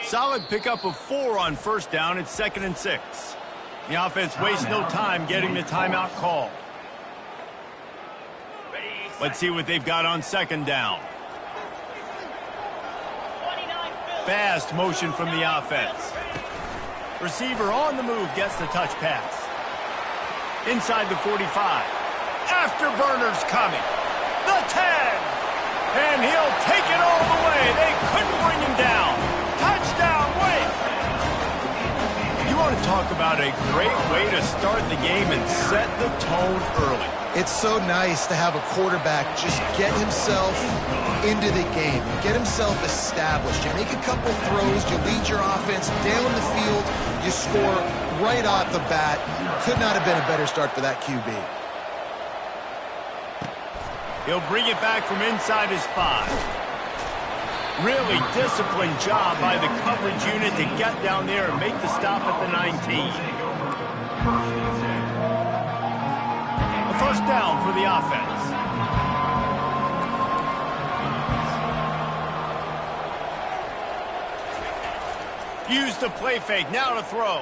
Solid pickup of 4 on first down. It's 2nd and 6. The offense wastes no time getting the timeout called. Let's see what they've got on 2nd down. Fast motion from the offense. Receiver on the move gets the touch pass. Inside the 45. Afterburner's coming. The 10. And he'll take it all the way. They couldn't bring him down. Touchdown, Wake. You want to talk about a great way to start the game and set the tone early. It's so nice to have a quarterback just get himself into the game, get himself established. You make a couple throws, you lead your offense down the field, you score right off the bat. Could not have been a better start for that QB. He'll bring it back from inside his 5. Really disciplined job by the coverage unit to get down there and make the stop at the 19. First down for the offense. Use the play fake, now to throw.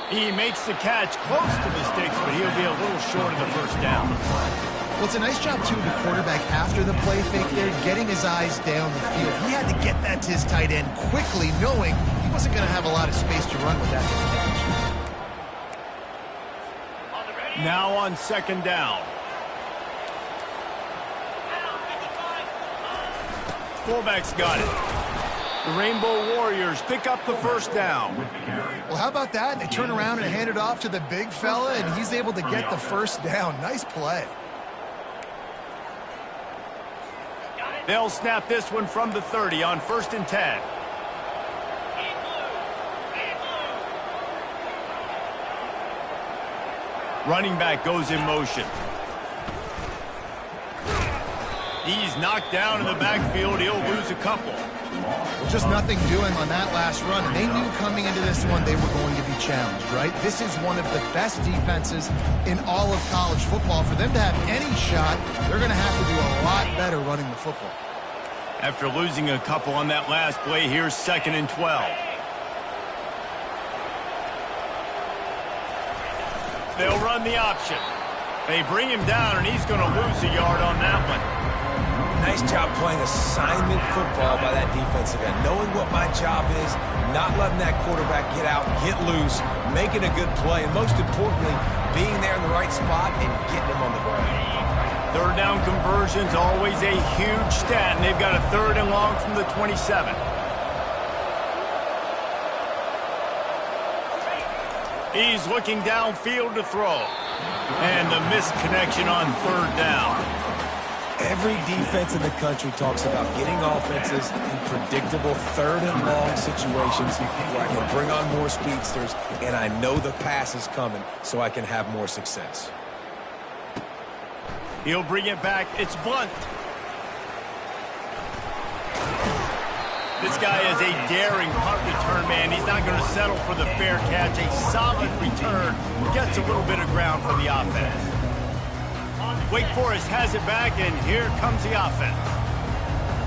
He makes the catch close to the sticks, but he'll be a little short of the first down. Well, it's a nice job, too, of the quarterback after the play fake there, getting his eyes down the field. He had to get that to his tight end quickly, knowing he wasn't going to have a lot of space to run with that catch. Now on 2nd down. Fullback's got it. The Rainbow Warriors pick up the first down. Well, how about that? They turn around and hand it off to the big fella, and he's able to get the first down. Nice play. They'll snap this one from the 30 on 1st and 10. Running back goes in motion. He's knocked down in the backfield. He'll lose a couple. Just nothing doing on that last run, and they knew coming into this one they were going to be challenged, right? This is one of the best defenses in all of college football. For them to have any shot, they're going to have to do a lot better running the football. After losing a couple on that last play, here's 2nd and 12. They'll run the option. They bring him down, and he's going to lose a yard on that one. Nice job playing assignment football by that defensive end. Knowing what my job is, not letting that quarterback get out, get loose, making a good play, and most importantly, being there in the right spot and getting him on the ground. 3rd down conversion's always a huge stat, and they've got a 3rd and long from the 27. He's looking downfield to throw. And the missed connection on 3rd down. Every defense in the country talks about getting offenses in predictable 3rd and long situations where I can bring on more speedsters, and I know the pass is coming, so I can have more success. He'll bring it back. It's Blunt. This guy is a daring punt return man. He's not going to settle for the fair catch. A solid return. Gets a little bit of ground for the offense. Wake Forest has it back, and here comes the offense.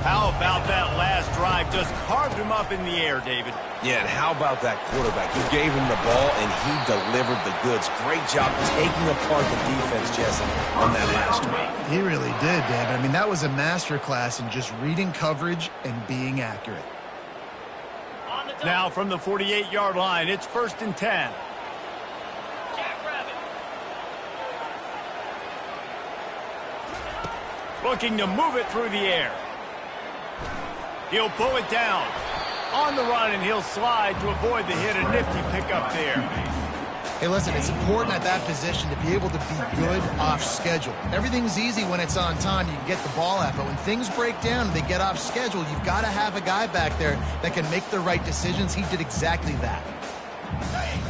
How about that last drive? Just carved him up in the air, David. Yeah, and how about that quarterback? You gave him the ball, and he delivered the goods. Great job taking apart the defense, Jesse, on that last drive. He really did, David. I mean, that was a masterclass in just reading coverage and being accurate. Now from the 48-yard line, it's 1st and 10. Looking to move it through the air. He'll pull it down. On the run, and he'll slide to avoid the hit. A nifty pickup there. Hey, listen, it's important at that position to be able to be good off schedule. Everything's easy when it's on time. You can get the ball out, but when things break down and they get off schedule, you've got to have a guy back there that can make the right decisions. He did exactly that.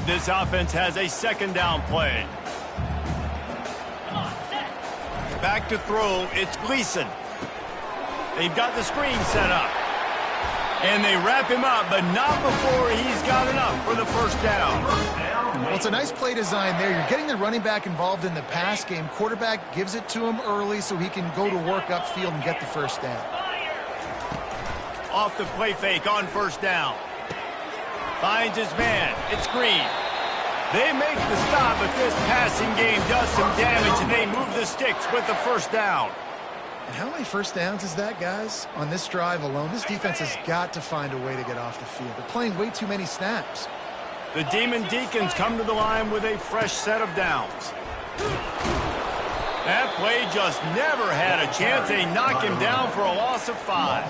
This offense has a 2nd down play. Back to throw, it's Gleason. They've got the screen set up. And they wrap him up, but not before he's got enough for the first down. Well, it's a nice play design there. You're getting the running back involved in the pass game. Quarterback gives it to him early so he can go to work upfield and get the first down. Off the play fake on first down. Finds his man. It's Green. They make the stop, but this passing game does some damage, and they move the sticks with the first down. And how many first downs is that, guys? On this drive alone, this defense has got to find a way to get off the field. They're playing way too many snaps. The Demon Deacons come to the line with a fresh set of downs. That play just never had a chance. They knock him down for a loss of 5.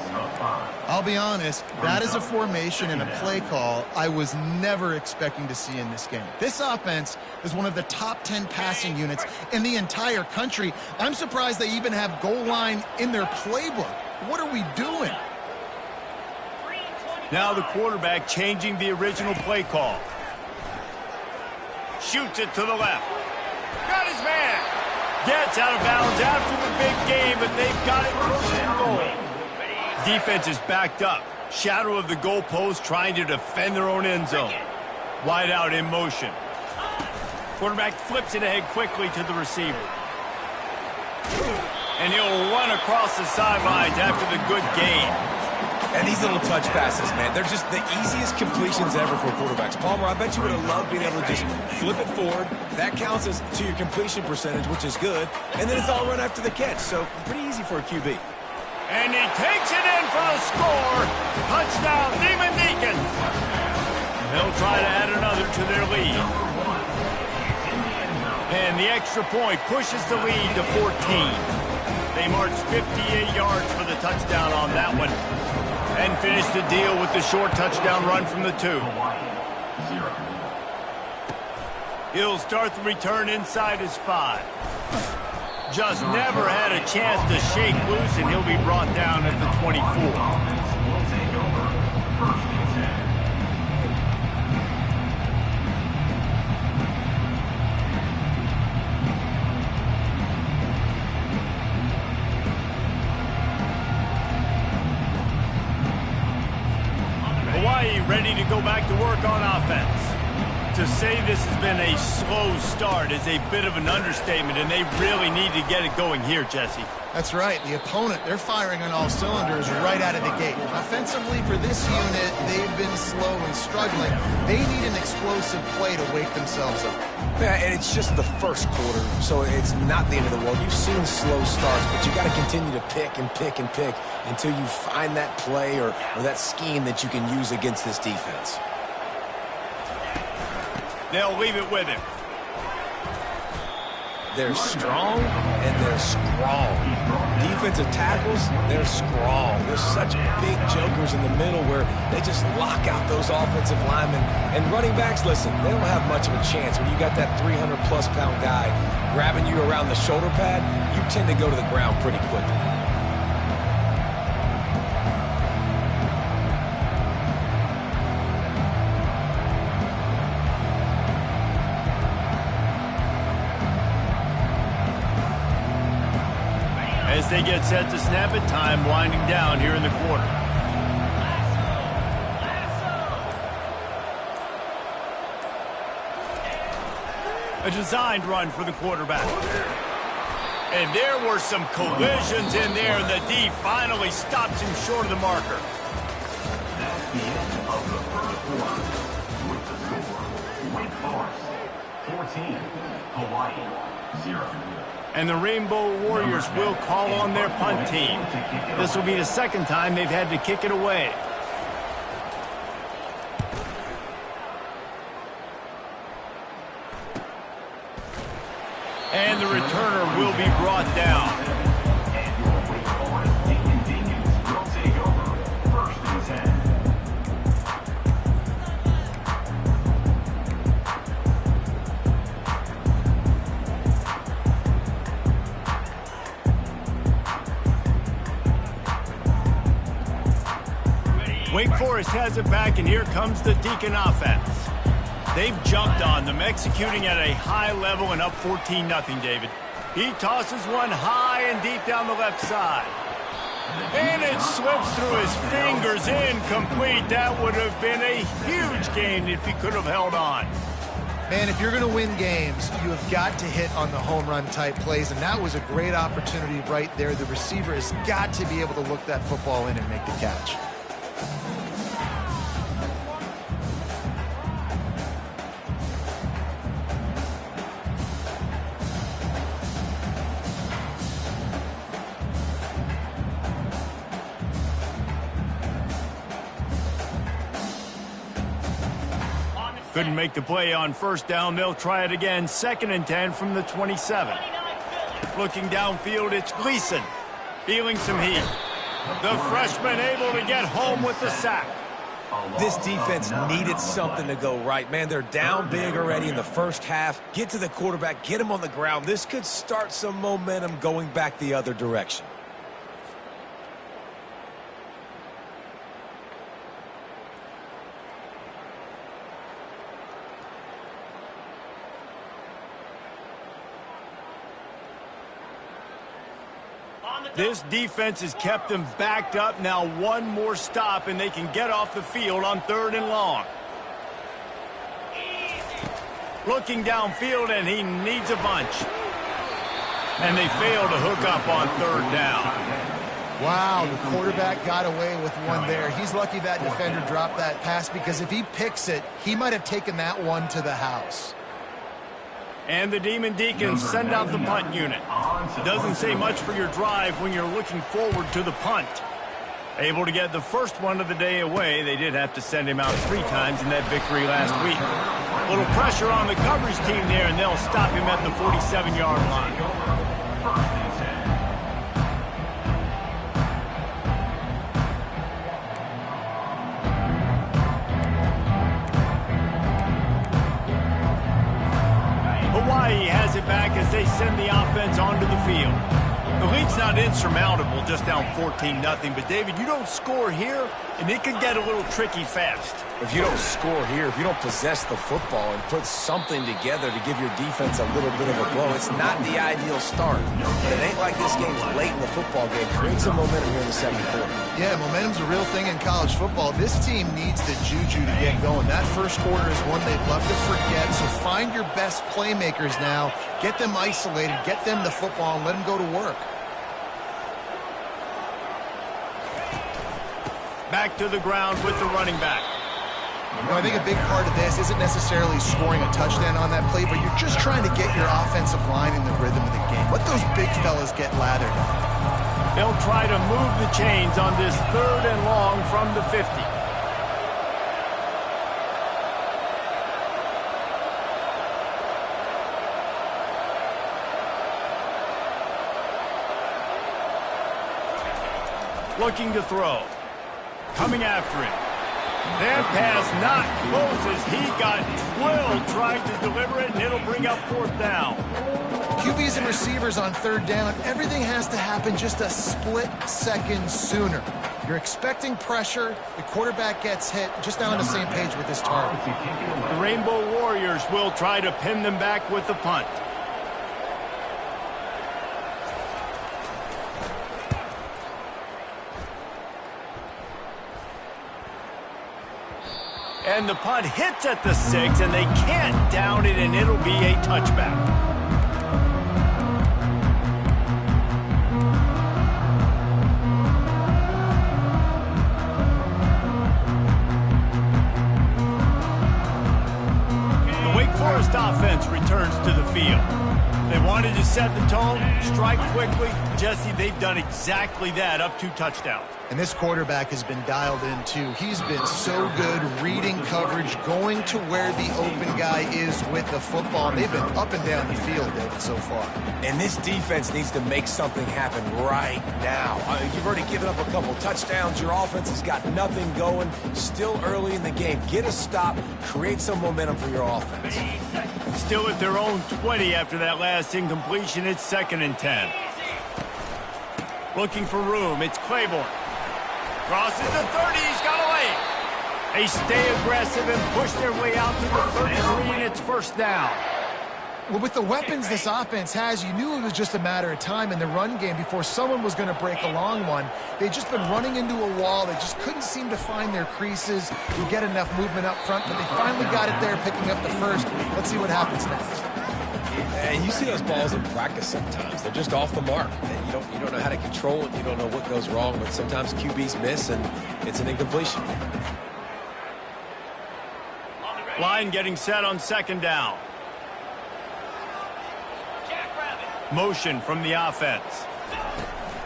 I'll be honest, that is a formation and a play call I was never expecting to see in this game. This offense is one of the top 10 passing units in the entire country. I'm surprised they even have goal line in their playbook. What are we doing? Now the quarterback changing the original play call. Shoots it to the left. Got his man. Gets out of bounds after the big game, but they've got it first and goal. Defense is backed up. Shadow of the goalpost trying to defend their own end zone. Wide out in motion. Quarterback flips it ahead quickly to the receiver. And he'll run across the sidelines after the good gain. And these little touch passes, man, they're just the easiest completions ever for quarterbacks. Palmer, I bet you would have loved being able to just flip it forward. That counts as to your completion percentage, which is good. And then it's all run after the catch, so pretty easy for a QB. And he takes it in for the score. Touchdown, Demon Deacons. They'll try to add another to their lead. And the extra point pushes the lead to 14. They march 58 yards for the touchdown on that one. And finish the deal with the short touchdown run from the 2. He'll start the return inside his 5. Just never had a chance to shake loose, and he'll be brought down at the 24. Hawaii ready to go back to work on offense. To say this has been a slow start is a bit of an understatement, and they really need to get it going here, Jesse. That's right. The opponent, they're firing on all cylinders right out of the gate. Offensively, for this unit, they've been slow and struggling. They need an explosive play to wake themselves up. Yeah, and it's just the first quarter, so it's not the end of the world. You've seen slow starts, but you got to continue to pick and pick and pick until you find that play or that scheme that you can use against this defense. They'll leave it with him. They're strong and they're strong. Defensive tackles, they're strong. There's such big jokers in the middle where they just lock out those offensive linemen. And running backs, listen, they don't have much of a chance. When you got that 300-plus pound guy grabbing you around the shoulder pad, you tend to go to the ground pretty quickly. As they get set to snap it, time winding down here in the quarter. A designed run for the quarterback. And there were some collisions in there, and the D finally stops him short of the marker. That's the end of the first quarter. With the score, Wake Forest 14, Hawaii 0. And the Rainbow Warriors will call on their punt team. This will be the second time they've had to kick it away. And the returner will be brought down. And your Wake Forest Demon Deacons will take over 1st and 10. Wake Forest has it back, and here comes the Deacon offense. They've jumped on them, executing at a high level and up 14-0, David. He tosses one high and deep down the left side. And it slips through his fingers, incomplete. That would have been a huge gain if he could have held on. Man, if you're going to win games, you have got to hit on the home run type plays, and that was a great opportunity right there. The receiver has got to be able to look that football in and make the catch. Couldn't make the play on first down. They'll try it again. 2nd and 10 from the 27. Looking downfield, it's Gleason. Feeling some heat. The freshman able to get home with the sack. This defense needed something to go right. Man, they're down big already in the first half. Get to the quarterback, get him on the ground. This could start some momentum going back the other direction. This defense has kept them backed up. Now one more stop, and they can get off the field on 3rd and long. Looking downfield, and he needs a bunch. And they fail to hook up on 3rd down. Wow, the quarterback got away with one there. He's lucky that defender dropped that pass, because if he picks it, he might have taken that one to the house. And the Demon Deacons send out the punt unit. Doesn't say much for your drive when you're looking forward to the punt. Able to get the first one of the day away. They did have to send him out 3 times in that victory last week. A little pressure on the coverage team there, and they'll stop him at the 47-yard line. Hawaii has it back as they send the offense onto the field. The lead's not insurmountable, just down 14-0. But, David, you don't score here, and it could get a little tricky fast. If you don't score here, if you don't possess the football and put something together to give your defense a little bit of a blow, it's not the ideal start. But it ain't like this game's late in the football game. Create some momentum here in the 2nd quarter. Yeah, momentum's a real thing in college football. This team needs the juju to get going. That first quarter is one they'd love to forget. So find your best playmakers now. Get them isolated. Get them the football and let them go to work. Back to the ground with the running back. You know, I think a big part of this isn't necessarily scoring a touchdown on that play, but you're just trying to get your offensive line in the rhythm of the game. Let those big fellas get lathered up. They'll try to move the chains on this 3rd and long from the 50. Looking to throw. Coming after him. That pass not close as he got drilled trying to deliver it, and it'll bring up 4th down. QBs and receivers on 3rd down, everything has to happen just a split second sooner. You're expecting pressure, the quarterback gets hit, just not on the same page with his target. The Rainbow Warriors will try to pin them back with the punt. And the punt hits at the 6, and they can't down it, and it'll be a touchback. The Wake Forest offense returns to the field. They wanted to set the tone, strike quickly. Jesse, they've done exactly that, up 2 touchdowns. And this quarterback has been dialed in, too. He's been so good reading coverage, going to where the open guy is with the football. They've been up and down the field, David, so far. And this defense needs to make something happen right now. You've already given up a couple touchdowns. Your offense has got nothing going. Still early in the game. Get a stop. Create some momentum for your offense. Still at their own 20 after that last incompletion. It's 2nd and 10. Looking for room. It's Claiborne. Crosses the 30. He's got a lane. They stay aggressive and push their way out to the 33, and it's 1st down. Well, with the weapons this offense has, you knew it was just a matter of time in the run game before someone was going to break a long one. They'd just been running into a wall. They just couldn't seem to find their creases to get enough movement up front, but they finally got it there, picking up the first. Let's see what happens next. And you see those balls in practice sometimes. They're just off the mark. And you don't know how to control it. You don't know what goes wrong. But sometimes QBs miss, and it's an incompletion. Line getting set on second down. Motion from the offense.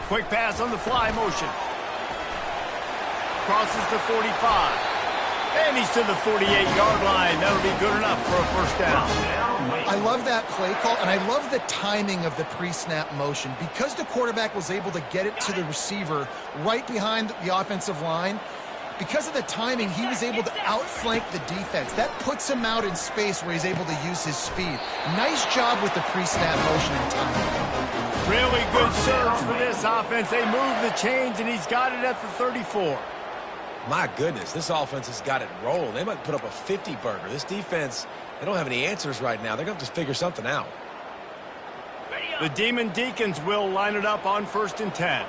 Quick pass on the fly motion. Crosses the 45. And he's to the 48-yard line. That'll be good enough for a first down. I love that play call, and I love the timing of the pre-snap motion. Because the quarterback was able to get it to the receiver right behind the offensive line, because of the timing, he was able to outflank the defense. That puts him out in space where he's able to use his speed. Nice job with the pre-snap motion and timing. Really good surge for this offense. They move the chains, and he's got it at the 34. My goodness, this offense has got it rolling. They might put up a 50-burger. This defense, they don't have any answers right now. They're going to have to figure something out. The Demon Deacons will line it up on 1st and 10.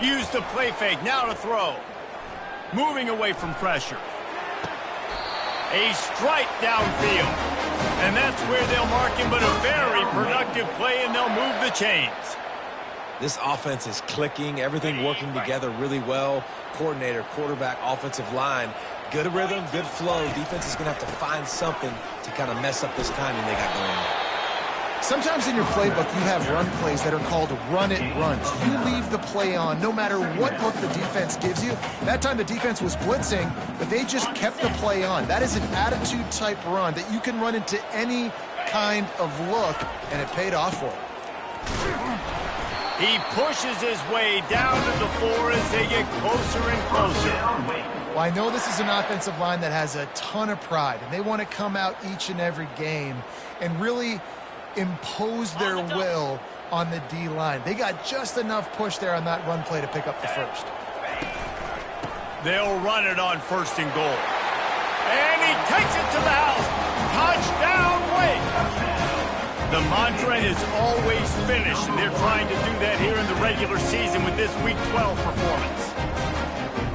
Use the play fake, now to throw. Moving away from pressure. A strike downfield. And that's where they'll mark him, but a very productive play, and they'll move the chains. This offense is clicking, everything working together really well. Coordinator, quarterback, offensive line. Good rhythm, good flow. Defense is going to have to find something to kind of mess up this timing they got going on. Sometimes in your playbook, you have run plays that are called run-it runs. You leave the play on no matter what look the defense gives you. That time the defense was blitzing, but they just kept the play on. That is an attitude-type run that you can run into any kind of look, and it paid off for him. He pushes his way down to the floor as they get closer and closer. Well, I know this is an offensive line that has a ton of pride, and they want to come out each and every game and really impose their will on the D-line. They got just enough push there on that run play to pick up the first. They'll run it on 1st and goal. And he takes it to the house. Touchdown, Wake! The mantra is always finish, and they're trying to do that here in the regular season with this Week 12 performance.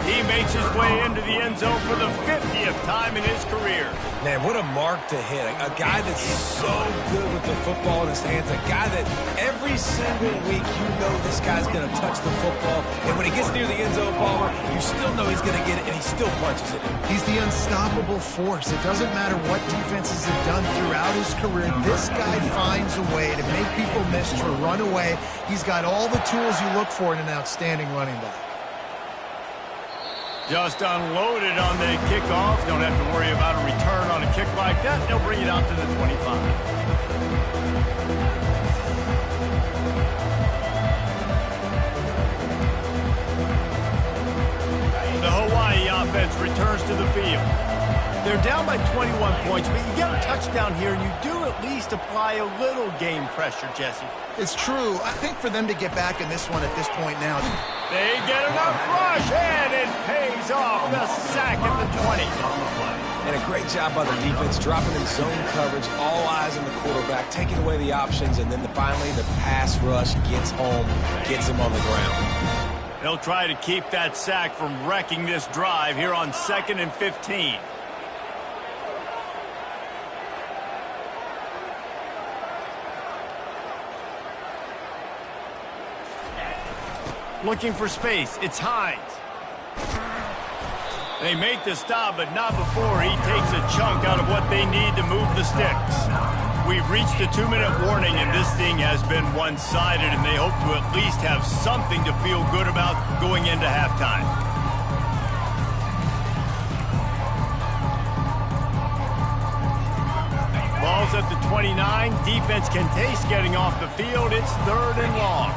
He makes his way into the end zone for the 50th time in his career. Man, what a mark to hit. A guy that's so good with the football in his hands. A guy that every single week you know this guy's going to touch the football. And when he gets near the end zone, Palmer, you still know he's going to get it, and he still punches it in. He's the unstoppable force. It doesn't matter what defenses have done throughout his career. This guy finds a way to make people miss, to run away. He's got all the tools you look for in an outstanding running back. Just unloaded on the kickoff. Don't have to worry about a return on a kick like that. They'll bring it out to the 25. The Hawaii offense returns to the field. They're down by 21 points, but you get a touchdown here, and you do at least apply a little game pressure, Jesse. It's true. I think for them to get back in this one at this point now, they get enough rush, and it pays off. The sack at the 20. And a great job by the defense, dropping in zone coverage, all eyes on the quarterback, taking away the options, and then finally the pass rush gets home, gets him on the ground. They'll try to keep that sack from wrecking this drive here on 2nd and 15. Looking for space. It's Hines. They make the stop, but not before he takes a chunk out of what they need to move the sticks. We've reached the 2-minute warning, and this thing has been one-sided, and they hope to at least have something to feel good about going into halftime. Ball's at the 29. Defense can taste getting off the field. It's 3rd and long.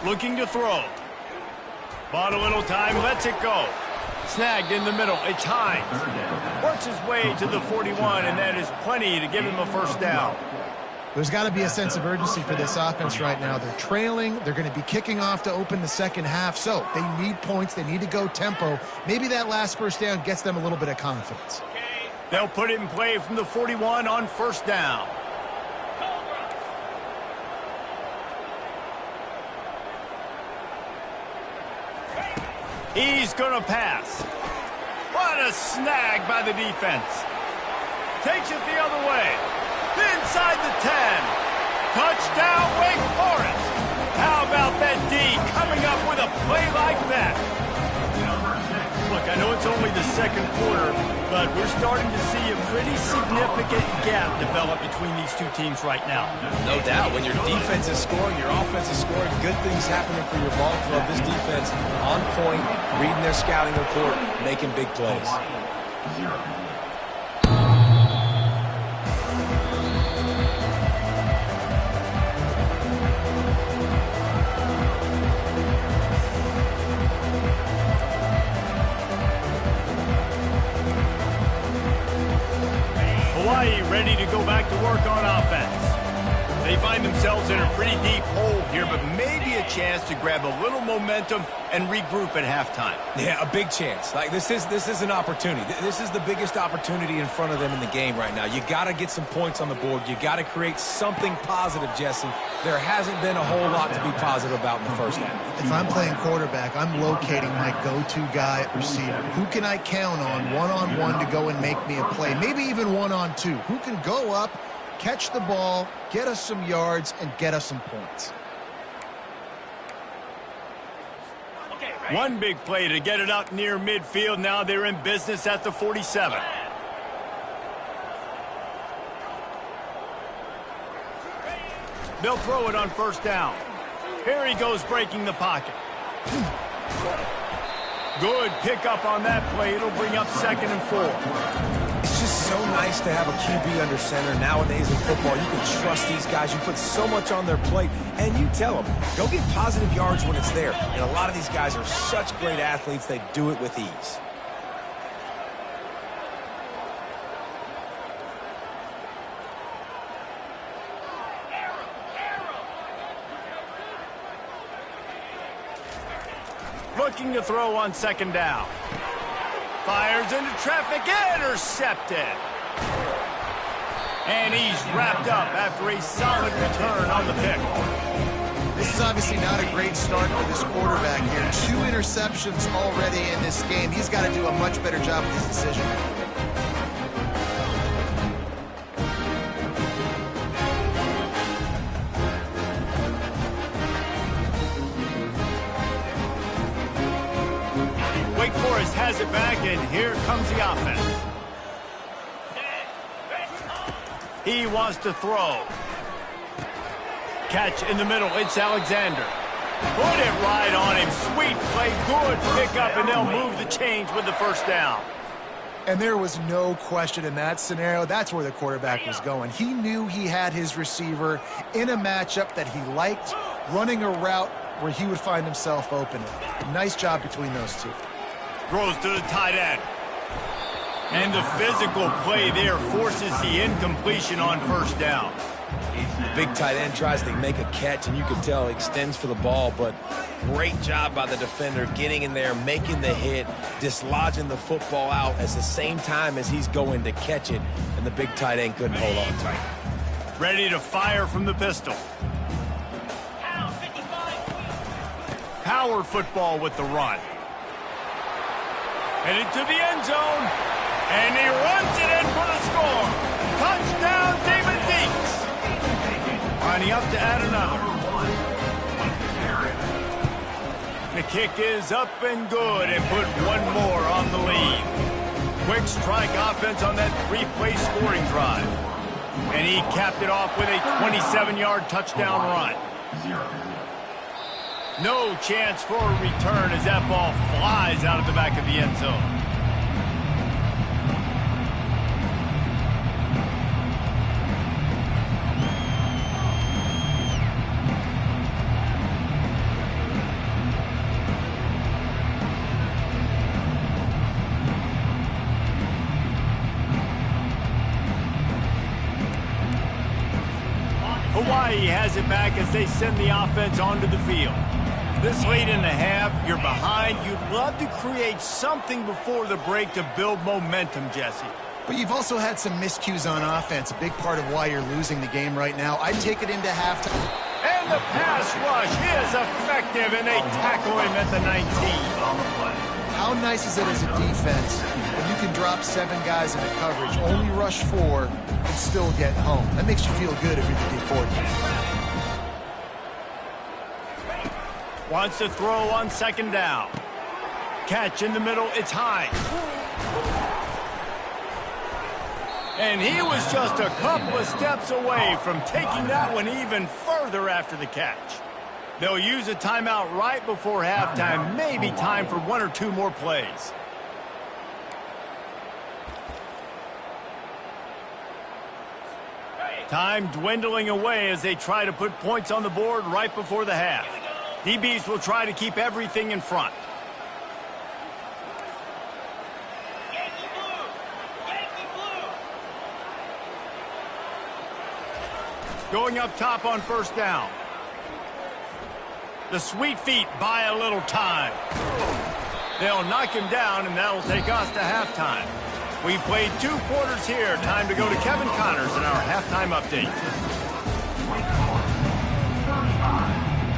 Looking to throw. Bought a little time, lets it go. Snagged in the middle. It's Hines. Works his way to the 41, and that is plenty to give him a first down. There's got to be a sense of urgency for this offense right now. They're trailing. They're going to be kicking off to open the second half, so they need points. They need to go tempo. Maybe that last first down gets them a little bit of confidence. They'll put it in play from the 41 on first down. He's going to pass. What a snag by the defense. Takes it the other way. Inside the 10. Touchdown, Wake Forest. How about that D coming up with a play like that? Look, I know it's only the second quarter, but we're starting to see a pretty significant gap develop between these two teams right now. No doubt. When your defense is scoring, your offense is scoring, good things happening for your ball club. This defense on point, reading their scouting report, making big plays. Hawaii ready to go back to work on offense. They find themselves in a pretty deep hole here, but maybe a chance to grab a little momentum and regroup at halftime. Yeah, a big chance. Like this is an opportunity. This is the biggest opportunity in front of them in the game right now. You got to get some points on the board. You got to create something positive, Jesse. There hasn't been a whole lot to be positive about in the first half. If I'm playing quarterback, I'm locating my go-to guy at receiver. Who can I count on one-on-one to go and make me a play? Maybe even one-on-two. Who can go up, catch the ball, get us some yards, and get us some points? One big play to get it up near midfield. Now they're in business at the 47. They'll throw it on first down. Here he goes breaking the pocket. Good pickup on that play. It'll bring up 2nd and 4. It's just so nice to have a QB under center. Nowadays in football, you can trust these guys. You put so much on their plate, and you tell them, go get positive yards when it's there. And a lot of these guys are such great athletes, they do it with ease. Looking to throw on 2nd down. Fires into traffic, intercepted. And he's wrapped up after a solid return on the pick. This is obviously not a great start for this quarterback here. 2 interceptions already in this game. He's got to do a much better job with his decision. Wake Forest has it back, and here comes the offense. He wants to throw. Catch in the middle. It's Alexander. Put it right on him. Sweet play. Good pickup, and they'll move the chains with the first down. And there was no question in that scenario. That's where the quarterback was going. He knew he had his receiver in a matchup that he liked, running a route where he would find himself open. Nice job between those two. Throws to the tight end. And the physical play there forces the incompletion on first down. Big tight end tries to make a catch, and you can tell he extends for the ball, but great job by the defender getting in there, making the hit, dislodging the football out at the same time as he's going to catch it, and the big tight end couldn't hold on tight. Ready to fire from the pistol. Power football with the run. Headed to the end zone, and he runs it in for the score. Touchdown, David Deeks. Lining up to add another. The kick is up and good, and put one more on the lead. Quick strike offense on that 3-play scoring drive. And he capped it off with a 27-yard touchdown run. No chance for a return as that ball flies out of the back of the end zone. Hawaii has it back as they send the offense onto the field. This late in the half, you're behind. You'd love to create something before the break to build momentum, Jesse. But you've also had some miscues on offense, a big part of why you're losing the game right now. I'd take it into halftime. And the pass rush is effective, and they tackle him at the 19. How nice is it as a defense when you can drop 7 guys into coverage, only rush 4, and still get home? That makes you feel good if you're the D coordinator. Wants to throw on second down. Catch in the middle, it's Hines. And he was just a couple of steps away from taking that one even further after the catch. They'll use a timeout right before halftime, maybe time for 1 or 2 more plays. Time dwindling away as they try to put points on the board right before the half. DBs will try to keep everything in front. Going up top on first down. The Sweet Feet buy a little time. They'll knock him down, and that'll take us to halftime. We've played 2 quarters here. Time to go to Kevin Connors in our halftime update.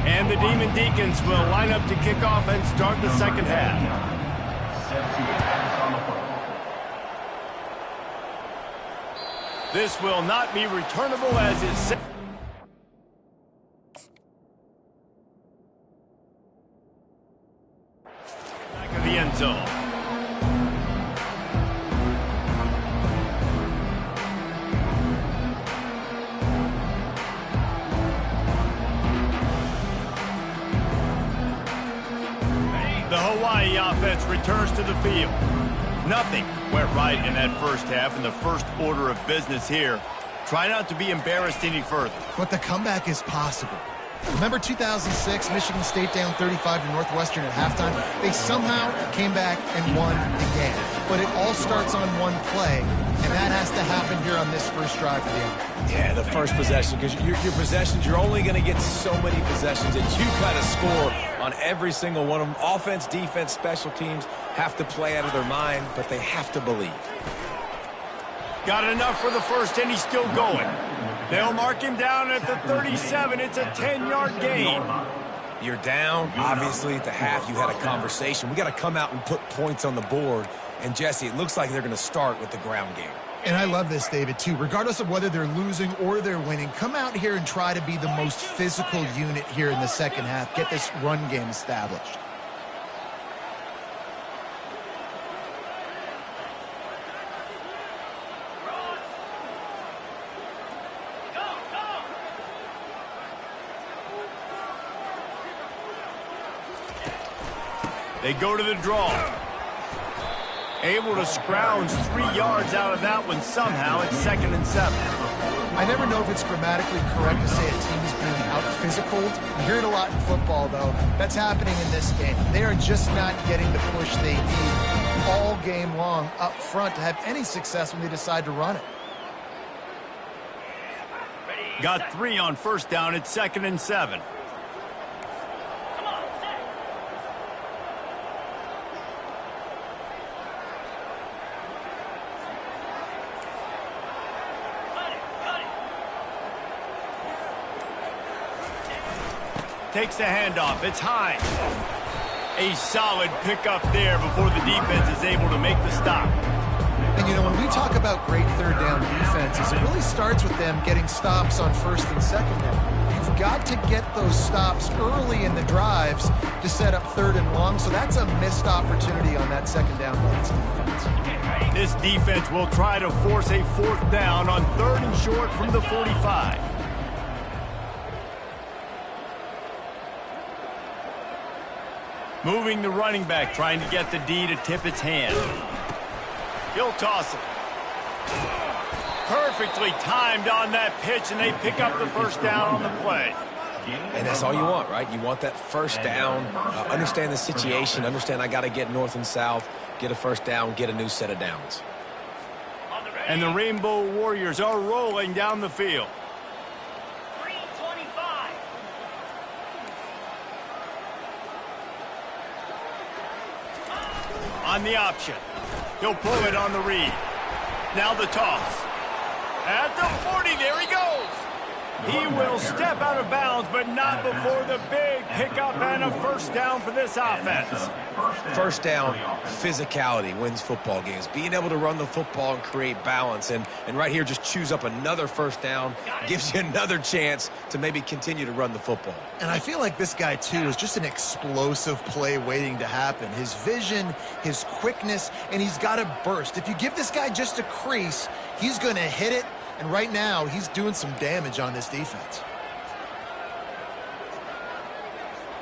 And the Demon Deacons will line up to kick off and start the second half. This will not be returnable as is set. Back of the end zone. The Hawaii offense returns to the field. Nothing went right in that first half, and the first order of business here. Try not to be embarrassed any further. But the comeback is possible. Remember 2006, Michigan State down 35 to Northwestern at halftime? They somehow came back and won the game. But it all starts on one play, and that has to happen here on this first drive for the offense. Yeah, the first possession, because your possessions, you're only going to get so many possessions that you got to score on every single one of them. Offense, defense, special teams have to play out of their mind, but they have to believe. Got enough for the first, and he's still going. They'll mark him down at the 37. It's a 10-yard gain. You're down. Obviously, at the half, you had a conversation. We got to come out and put points on the board. And, Jesse, it looks like they're going to start with the ground game. And I love this, David, too. Regardless of whether they're losing or they're winning, come out here and try to be the most physical unit here in the second half. Get this run game established. They go to the draw. Able to scrounge 3 yards out of that one somehow. It's 2nd and 7. I never know if it's grammatically correct to say a team is being out-physicaled. You hear it a lot in football, though. That's happening in this game. They are just not getting the push they need all game long up front to have any success when they decide to run it. Got 3 on first down. It's 2nd and 7. Takes the handoff. It's Hines. A solid pickup there before the defense is able to make the stop. And, you know, when we talk about great third down defenses, it really starts with them getting stops on first and second down. You've got to get those stops early in the drives to set up third and long, so that's a missed opportunity on that second down by this defense. This defense will try to force a 4th down on 3rd and short from the 45. Moving the running back, trying to get the D to tip its hand. He'll toss it. Perfectly timed on that pitch, and they pick up the first down on the play. And that's all you want, right? You want that first down, understand the situation, understand I got to get north and south, get a first down, get a new set of downs. And the Rainbow Warriors are rolling down the field. On the option. He'll pull it on the read. Now the toss. At the 40, there he goes. He will step out of bounds, but not before the big pickup and a first down for this offense. First down, physicality wins football games. Being able to run the football and create balance. And right here, just choose up another first down. Gives you another chance to maybe continue to run the football. And I feel like this guy, too, is just an explosive play waiting to happen. His vision, his quickness, and he's got a burst. If you give this guy just a crease, he's going to hit it. And right now, he's doing some damage on this defense.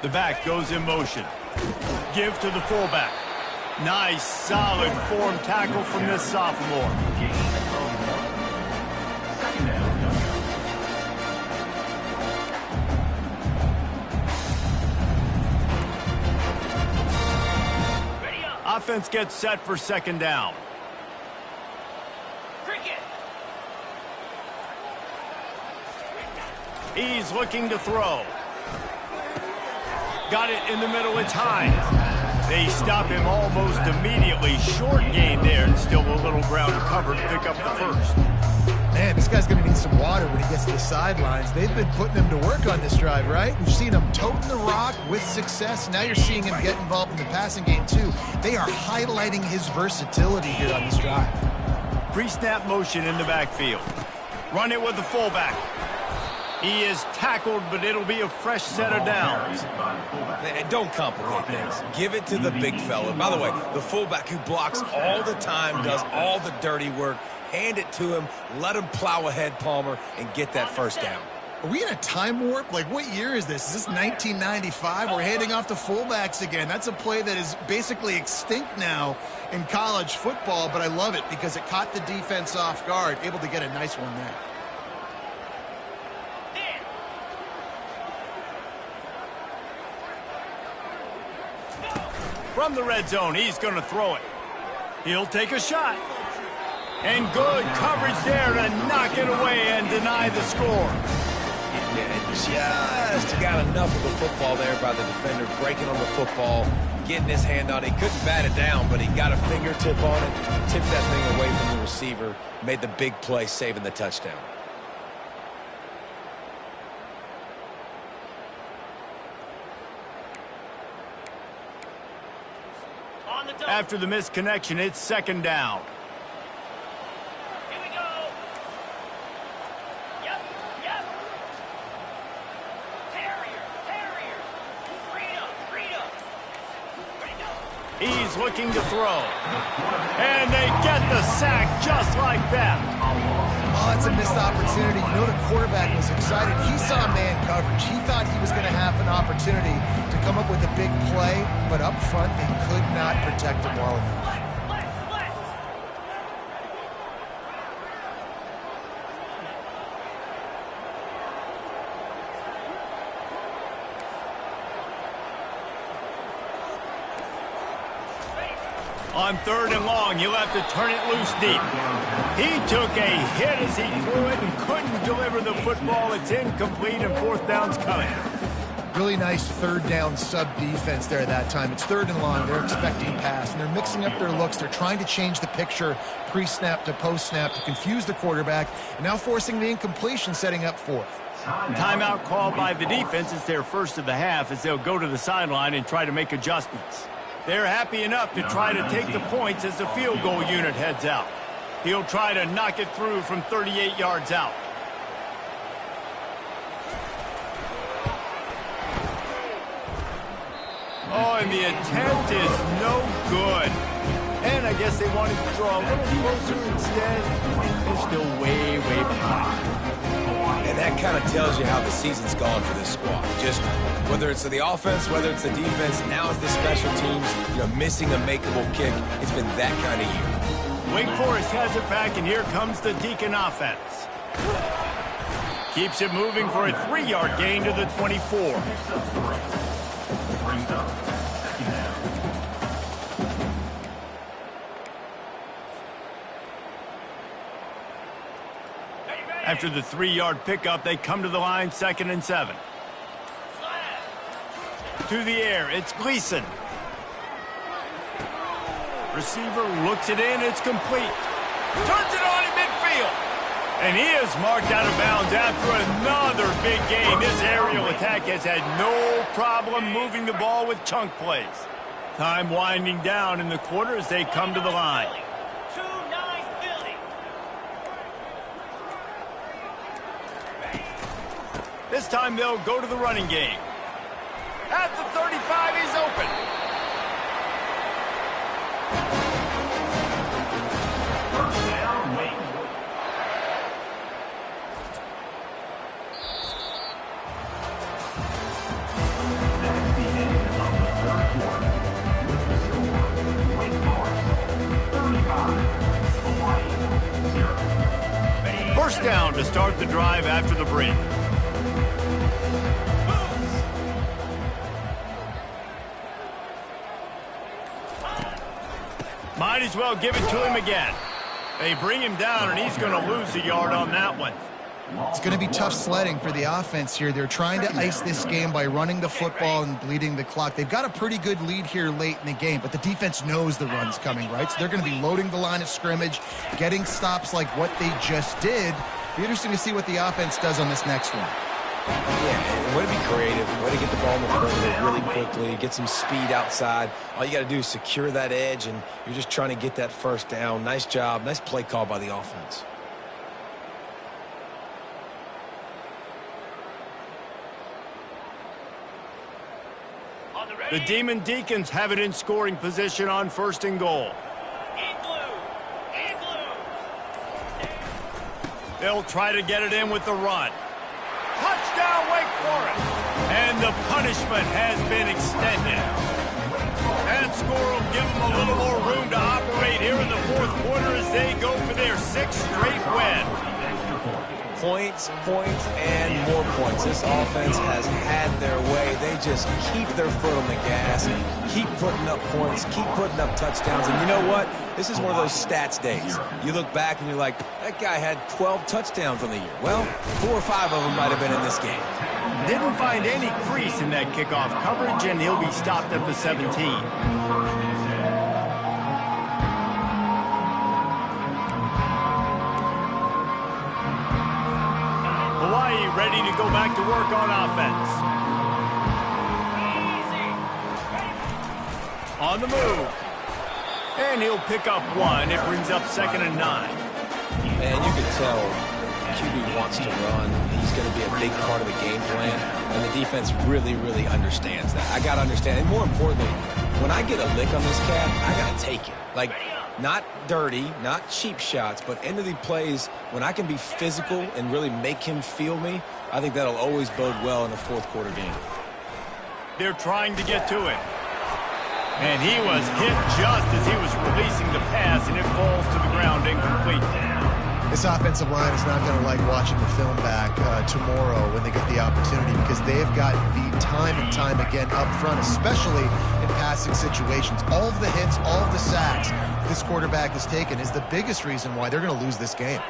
The back goes in motion. Give to the fullback. Nice, solid form tackle from this sophomore. Offense gets set for second down. He's looking to throw. Got it in the middle, it's Hines. They stop him almost immediately. Short gain there, and still a little ground to cover to pick up the first. Man, this guy's going to need some water when he gets to the sidelines. They've been putting him to work on this drive, right? We've seen him toting the rock with success. Now you're seeing him get involved in the passing game, too. They are highlighting his versatility here on this drive. Pre-snap motion in the backfield. Run it with the fullback. He is tackled, but it'll be a fresh set of downs. Don't complicate things. Give it to the big fella. By the way, the fullback who blocks all the time, does all the dirty work. Hand it to him. Let him plow ahead, Palmer, and get that first down. Are we in a time warp? Like, what year is this? Is this 1995? We're handing off to fullbacks again. That's a play that is basically extinct now in college football, but I love it because it caught the defense off guard, able to get a nice one there. From the red zone, he's going to throw it. He'll take a shot. And good coverage there to knock it away and deny the score. Yeah, just got enough of the football there by the defender, breaking on the football, getting his hand on it. He couldn't bat it down, but he got a fingertip on it, tipped that thing away from the receiver, made the big play, saving the touchdown. After the misconnection, it's second down. Here we go. Yep. Terrier. Freedom. Ready to go. He's looking to throw. And they get the sack just like that. Oh, it's a missed opportunity. You know the quarterback was excited. He saw man coverage. He thought he was going to have an opportunity to come up with a big play, but up front they could not protect him well enough. On third and long, you'll have to turn it loose deep. He took a hit as he threw it and couldn't deliver the football. It's incomplete and fourth down's coming. Really nice third down sub-defense there that time. It's third and long. They're expecting pass, and they're mixing up their looks. They're trying to change the picture pre-snap to post-snap to confuse the quarterback, and now forcing the incompletion, setting up fourth. Timeout called by the defense. It's their first of the half as they'll go to the sideline and try to make adjustments. They're happy enough to try to take the points as the field goal unit heads out. He'll try to knock it through from 38 yards out. Oh, and the attempt is no good. And I guess they wanted to draw a little closer instead. They're still way behind. And that kind of tells you how the season's gone for this squad. Just whether it's the offense, whether it's the defense, now it's the special teams, missing a makeable kick. It's been that kind of year. Wake Forest has it back, and here comes the Deacon offense. Keeps it moving for a 3-yard gain to the 24. After the 3-yard pickup, they come to the line, 2nd and 7. To the air, it's Gleason. Receiver looks it in, it's complete. Turns it on in midfield. And he is marked out of bounds after another big game. This aerial attack has had no problem moving the ball with chunk plays. Time winding down in the quarter as they come to the line. Too nice Philly. This time they'll go to the running game. At the 35, he's open. First down, Wake. That's the end of the third quarter. With the score, Wake Forest 35, Hawaii 0. First down to start the drive after the break. Might as well give it to him again. They bring him down, and he's going to lose a yard on that one. It's going to be tough sledding for the offense here. They're trying to ice this game by running the football and bleeding the clock. They've got a pretty good lead here late in the game, but the defense knows the run's coming, right? So they're going to be loading the line of scrimmage, getting stops like what they just did. Be interesting to see what the offense does on this next one. Yeah, way to be creative, way to get the ball in the perimeter really quickly, get some speed outside. All you got to do is secure that edge, and you're just trying to get that first down. Nice job, nice play call by the offense. The Demon Deacons have it in scoring position on first and goal. In blue. In blue. They'll try to get it in with the run. Touchdown, Wake Forest. And the punishment has been extended. That score will give them a little more room to operate here in the fourth quarter as they go for their sixth straight win. Points, points, and more points. This offense has had their way. They just keep their foot on the gas, keep putting up points, keep putting up touchdowns. And you know what? This is one of those stats days. You look back and you're like, that guy had 12 touchdowns on the year. Well, 4 or 5 of them might have been in this game. Didn't find any crease in that kickoff coverage, and he'll be stopped at the 17. Hawaii ready to go back to work on offense. On the move. And he'll pick up one. It brings up 2nd and 9. Man, you can tell QB wants to run. He's going to be a big part of the game plan, and the defense really, really understands that. I got to understand, and more importantly, when I get a lick on this cat, I got to take it. Like, not dirty, not cheap shots, but end of the plays, when I can be physical and really make him feel me, I think that'll always bode well in a fourth quarter game. They're trying to get to it. And he was hit just as he was releasing the pass, and it falls to the ground incomplete. This offensive line is not going to like watching the film back tomorrow when they get the opportunity, because they have got beat time and time again up front, especially in passing situations. All of the hits, all of the sacks this quarterback has taken is the biggest reason why they're going to lose this game.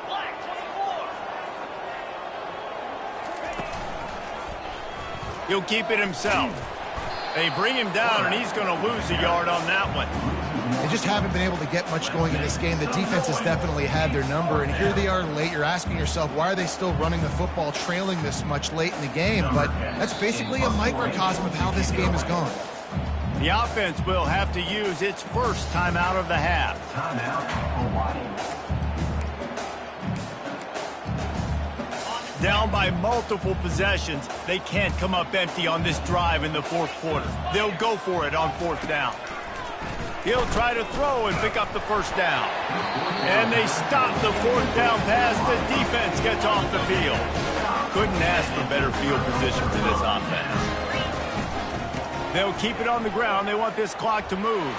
Black 24. He'll keep it himself. They bring him down, and he's going to lose a yard on that one. They just haven't been able to get much going in this game. The defense has definitely had their number, and here they are late. You're asking yourself, why are they still running the football, trailing this much late in the game? But that's basically a microcosm of how this game has gone. The offense will have to use its first timeout of the half. Timeout, Hawaii. Down by multiple possessions, they can't come up empty on this drive in the fourth quarter. They'll go for it on 4th down. He'll try to throw and pick up the first down. And they stop the 4th down pass. The defense gets off the field. Couldn't ask for better field position for this offense. They'll keep it on the ground. They want this clock to move.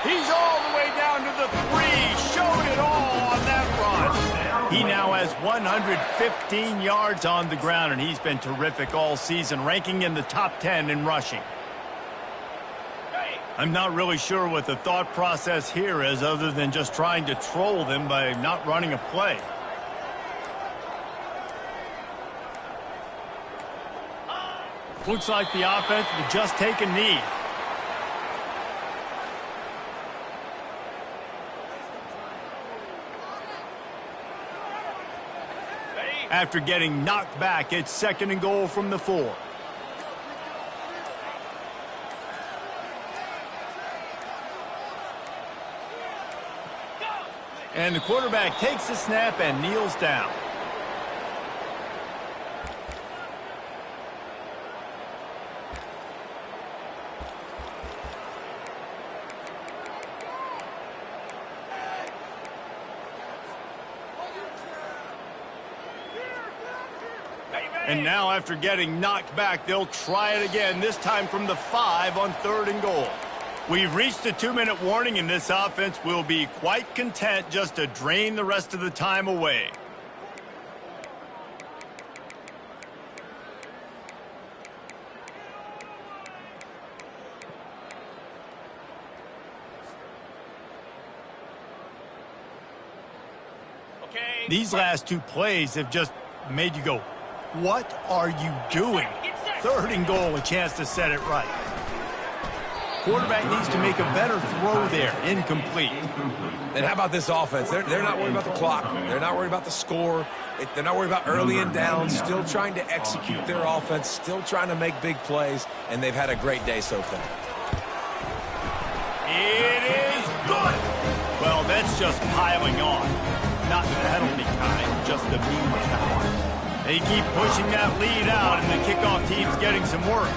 He's all the way down to the 3. Showed it all on that run. He now has 115 yards on the ground, and he's been terrific all season, ranking in the top 10 in rushing. I'm not really sure what the thought process here is, other than just trying to troll them by not running a play. Looks like the offense will just take a knee. After getting knocked back, it's 2nd and goal from the 4. And the quarterback takes the snap and kneels down. And now after getting knocked back, they'll try it again, this time from the 5 on 3rd and goal. We've reached the 2-minute warning, and this offense will be quite content just to drain the rest of the time away. Okay. These last 2 plays have just made you go, what are you doing? 3rd and goal, a chance to set it right. Quarterback needs to make a better throw there. Incomplete. And how about this offense? They're not worried about the clock. They're not worried about the score. They're not worried about early and down. Still trying to execute their offense. Still trying to make big plays. And they've had a great day so far. It is good. Well, that's just piling on. Not the penalty kind, just the mean kind. They keep pushing that lead out, and the kickoff team's getting some work.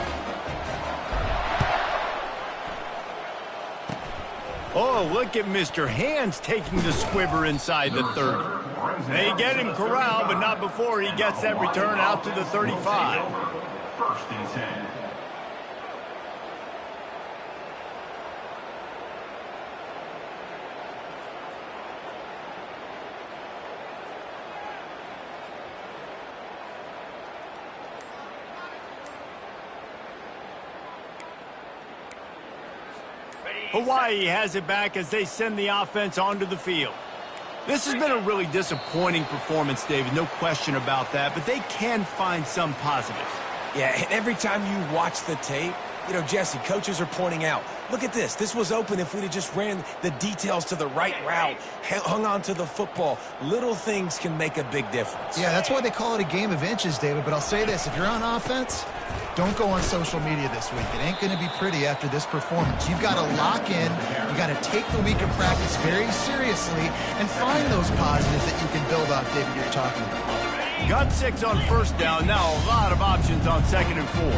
Oh, look at Mr. Hands taking the squibber inside the 30. They get him corralled, but not before he gets that return out to the 35. 1st and 10. Hawaii has it back as they send the offense onto the field. This has been a really disappointing performance, David, no question about that, but they can find some positives. Yeah, and every time you watch the tape, you know, Jesse, coaches are pointing out, look at this. This was open if we'd have just ran the details to the right route, hung on to the football. Little things can make a big difference. Yeah, that's why they call it a game of inches, David. But I'll say this, if you're on offense, don't go on social media this week. It ain't going to be pretty after this performance. You've got to lock in. You got to take the week of practice very seriously and find those positives that you can build off, David, you're talking about. Got 6 on 1st down. Now a lot of options on 2nd and 4.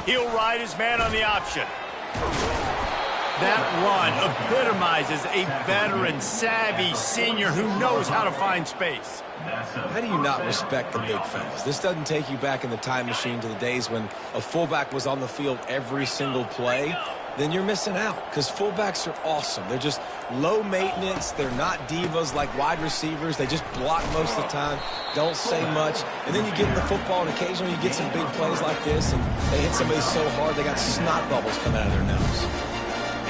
He'll ride his man on the option. That run epitomizes a veteran, savvy senior who knows how to find space. How do you not respect the big fellas? This doesn't take you back in the time machine to the days when a fullback was on the field every single play. Then you're missing out because fullbacks are awesome. They're just low maintenance. They're not divas like wide receivers. They just block most of the time, don't say much. And then you get in the football, and occasionally you get some big plays like this, and they hit somebody so hard they got snot bubbles coming out of their nose.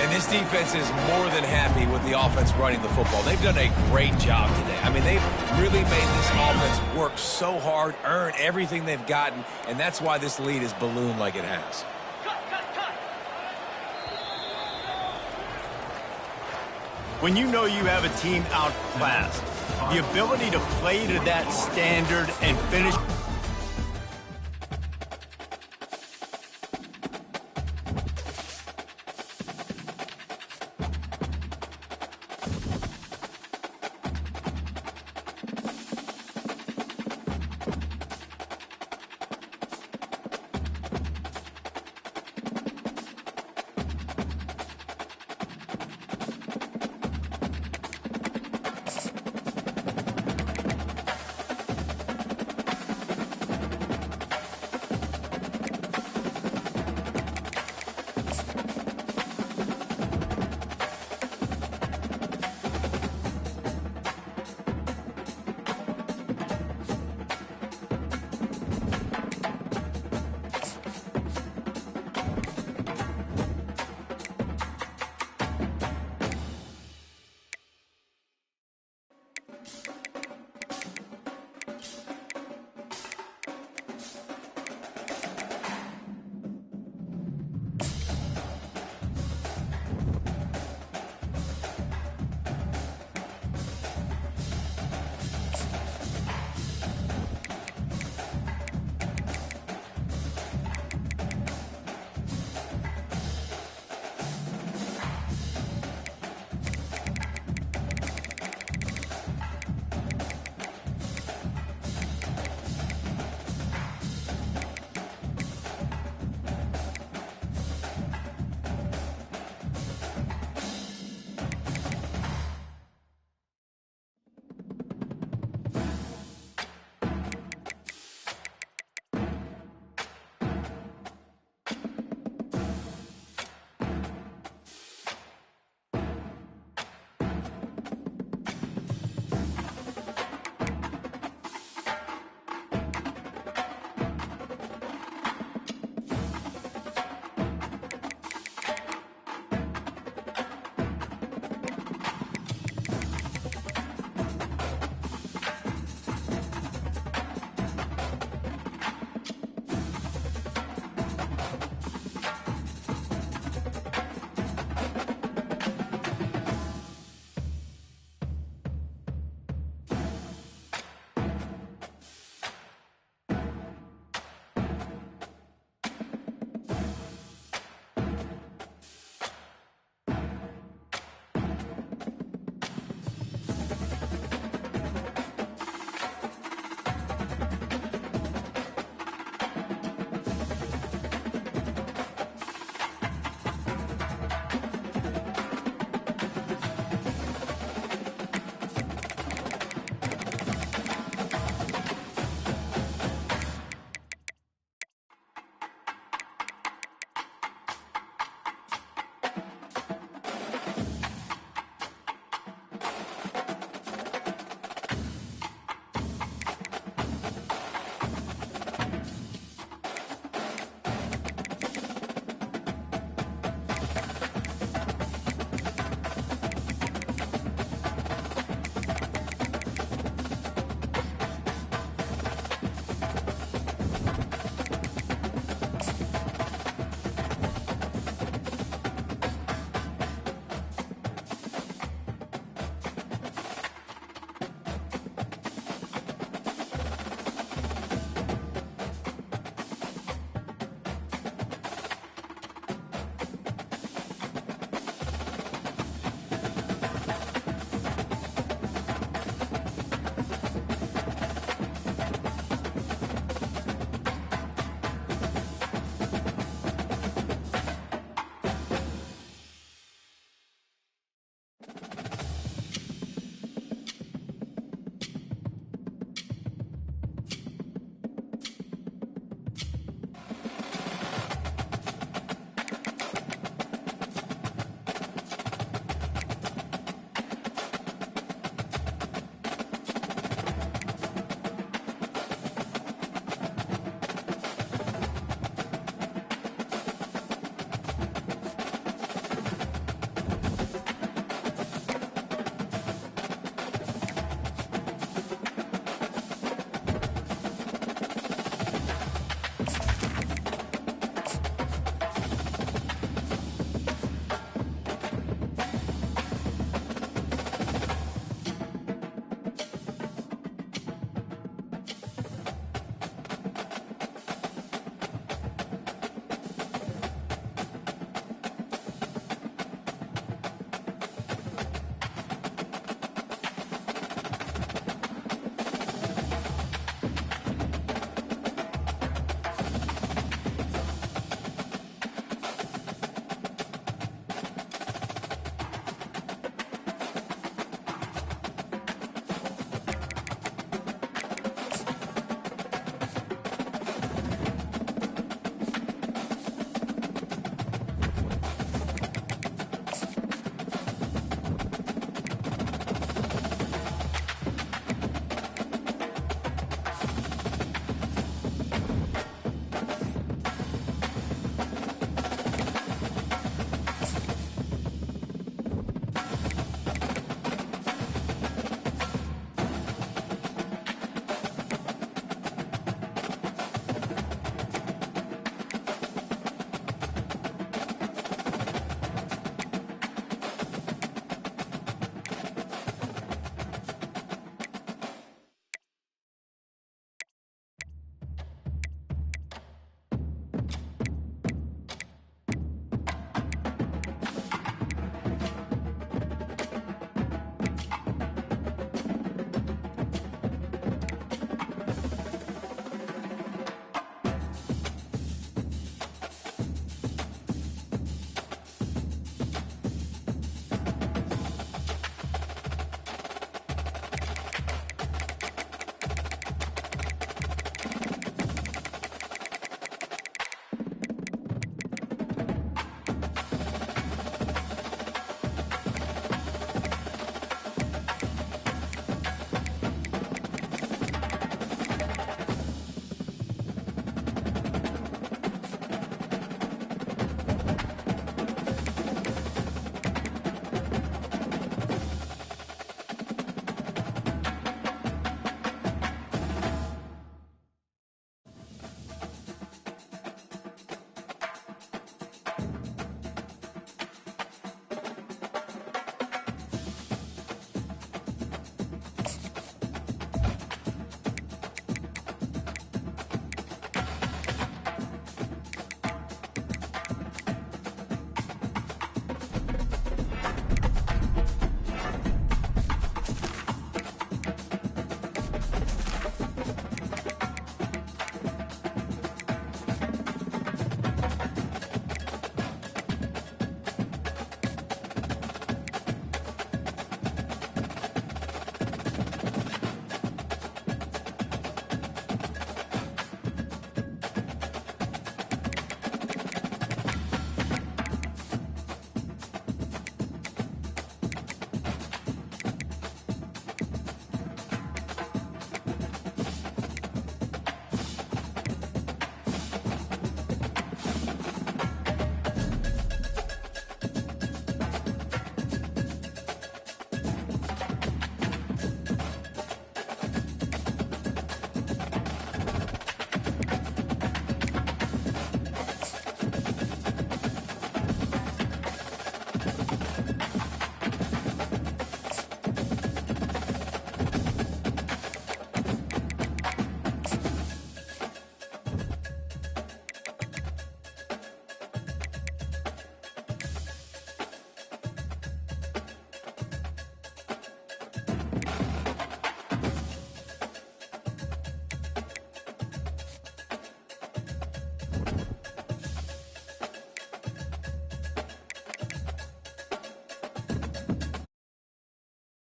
And this defense is more than happy with the offense running the football. They've done a great job today. I mean, they've really made this offense work so hard, earn everything they've gotten, and that's why this lead is ballooned like it has. When you know you have a team outclassed, the ability to play to that standard and finish